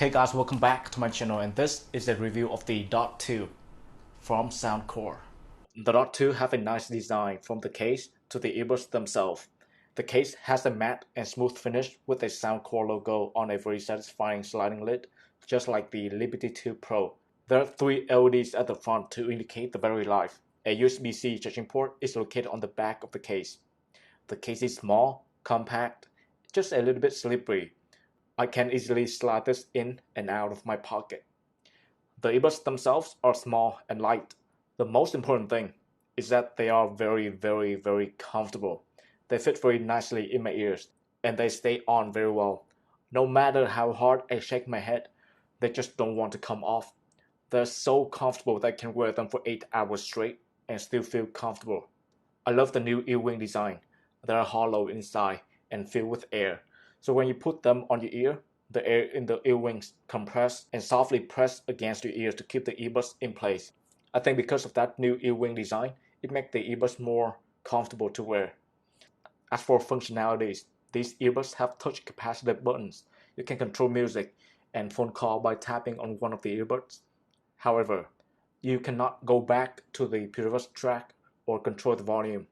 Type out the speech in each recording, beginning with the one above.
Hey guys, welcome back to my channel, and this is a review of the Dot 2 from SoundCore. The Dot 2 have a nice design from the case to the earbuds themselves. The case has a matte and smooth finish with a SoundCore logo on a very satisfying sliding lid, just like the Liberty 2 Pro. There are three LEDs at the front to indicate the battery life. A USB-C charging port is located on the back of the case. The case is small, compact, just a little bit slippery. I can easily slide this in and out of my pocket. The earbuds themselves are small and light. The most important thing is that they are very comfortable. They fit very nicely in my ears and they stay on very well. No matter how hard I shake my head, they just don't want to come off. They're so comfortable that I can wear them for 8 hours straight and still feel comfortable. I love the new earwing design. They are hollow inside and filled with air. So when you put them on your ear, the air in the earwings compress and softly press against your ear to keep the earbuds in place. I think because of that new earwing design, it makes the earbuds more comfortable to wear. As for functionalities, these earbuds have touch capacitive buttons. You can control music and phone call by tapping on one of the earbuds. However, you cannot go back to the previous track or control the volume.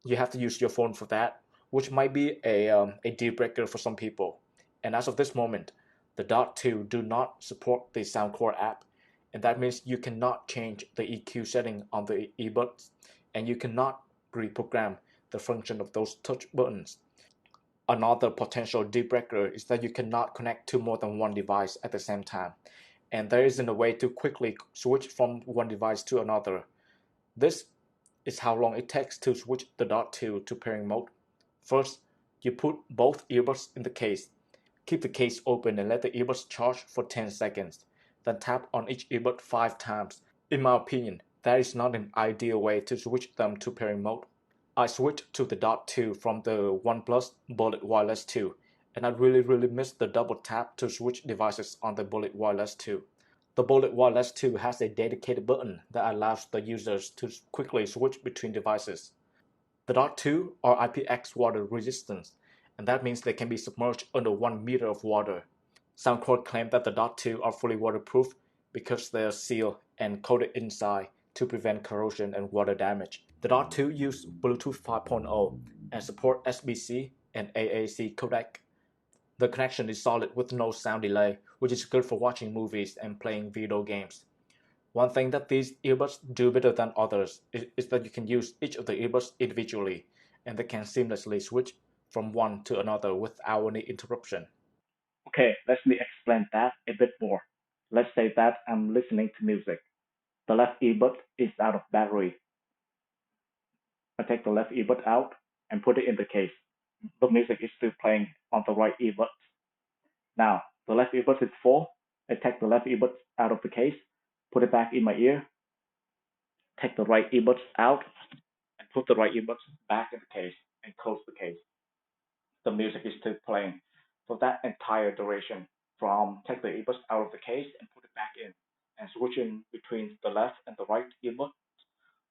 You have to use your phone for that, which might be a deal breaker for some people. And as of this moment, the Dot 2 do not support the SoundCore app, and that means you cannot change the EQ setting on the earbuds, and you cannot reprogram the function of those touch buttons. Another potential deal breaker is that you cannot connect to more than one device at the same time, and there isn't a way to quickly switch from one device to another. This is how long it takes to switch the Dot 2 to pairing mode. First, you put both earbuds in the case. Keep the case open and let the earbuds charge for 10 seconds. Then tap on each earbud 5 times. In my opinion, that is not an ideal way to switch them to pairing mode. I switched to the Dot 2 from the OnePlus Bullet Wireless 2, and I really miss the double tap to switch devices on the Bullet Wireless 2. The Bullet Wireless 2 has a dedicated button that allows the users to quickly switch between devices. The Dot 2 are IPX water resistant, and that means they can be submerged under 1 meter of water. SoundCore claimed that the Dot 2 are fully waterproof because they are sealed and coated inside to prevent corrosion and water damage. The Dot 2 use Bluetooth 5.0 and support SBC and AAC codec. The connection is solid with no sound delay, which is good for watching movies and playing video games. One thing that these earbuds do better than others is that you can use each of the earbuds individually, and they can seamlessly switch from one to another without any interruption. Okay, let me explain that a bit more. Let's say that I'm listening to music. The left earbud is out of battery. I take the left earbud out and put it in the case. The music is still playing on the right earbud. Now, the left earbud is full. I take the left earbud out of the case, put it back in my ear, take the right earbuds out, and put the right earbuds back in the case and close the case. The music is still playing for that entire duration from take the earbuds out of the case and put it back in and switching between the left and the right earbud.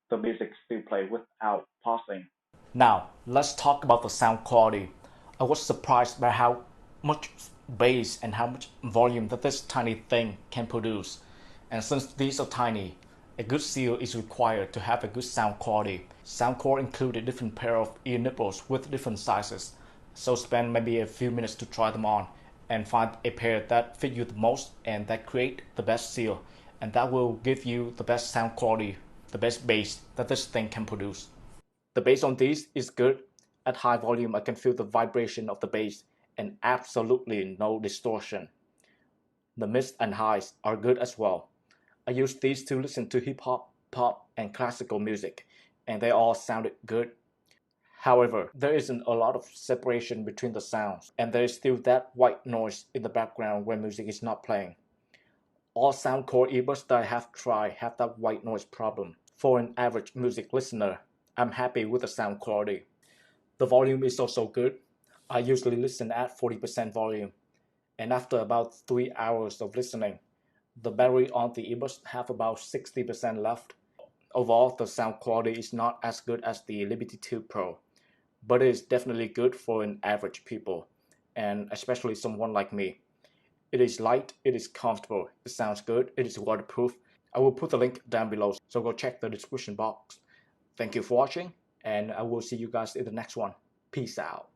The music still plays without pausing. Now, let's talk about the sound quality. I was surprised by how much bass and how much volume that this tiny thing can produce. And since these are tiny, a good seal is required to have a good sound quality. SoundCore included different pair of ear nipples with different sizes, so spend maybe a few minutes to try them on and find a pair that fit you the most and that create the best seal, and that will give you the best sound quality, the best bass that this thing can produce. The bass on these is good. At high volume I can feel the vibration of the bass and absolutely no distortion. The mids and highs are good as well. I used these to listen to hip hop, pop, and classical music, and they all sounded good. However, there isn't a lot of separation between the sounds, and there is still that white noise in the background when music is not playing. All SoundCore earbuds that I have tried have that white noise problem. For an average music listener, I'm happy with the sound quality. The volume is also good. I usually listen at 40% volume, and after about 3 hours of listening, the battery on the earbuds have about 60% left. Overall, the sound quality is not as good as the Liberty 2 Pro, but it is definitely good for an average people, and especially someone like me. It is light, it is comfortable, it sounds good, it is waterproof. I will put the link down below, so go check the description box. Thank you for watching, and I will see you guys in the next one. Peace out.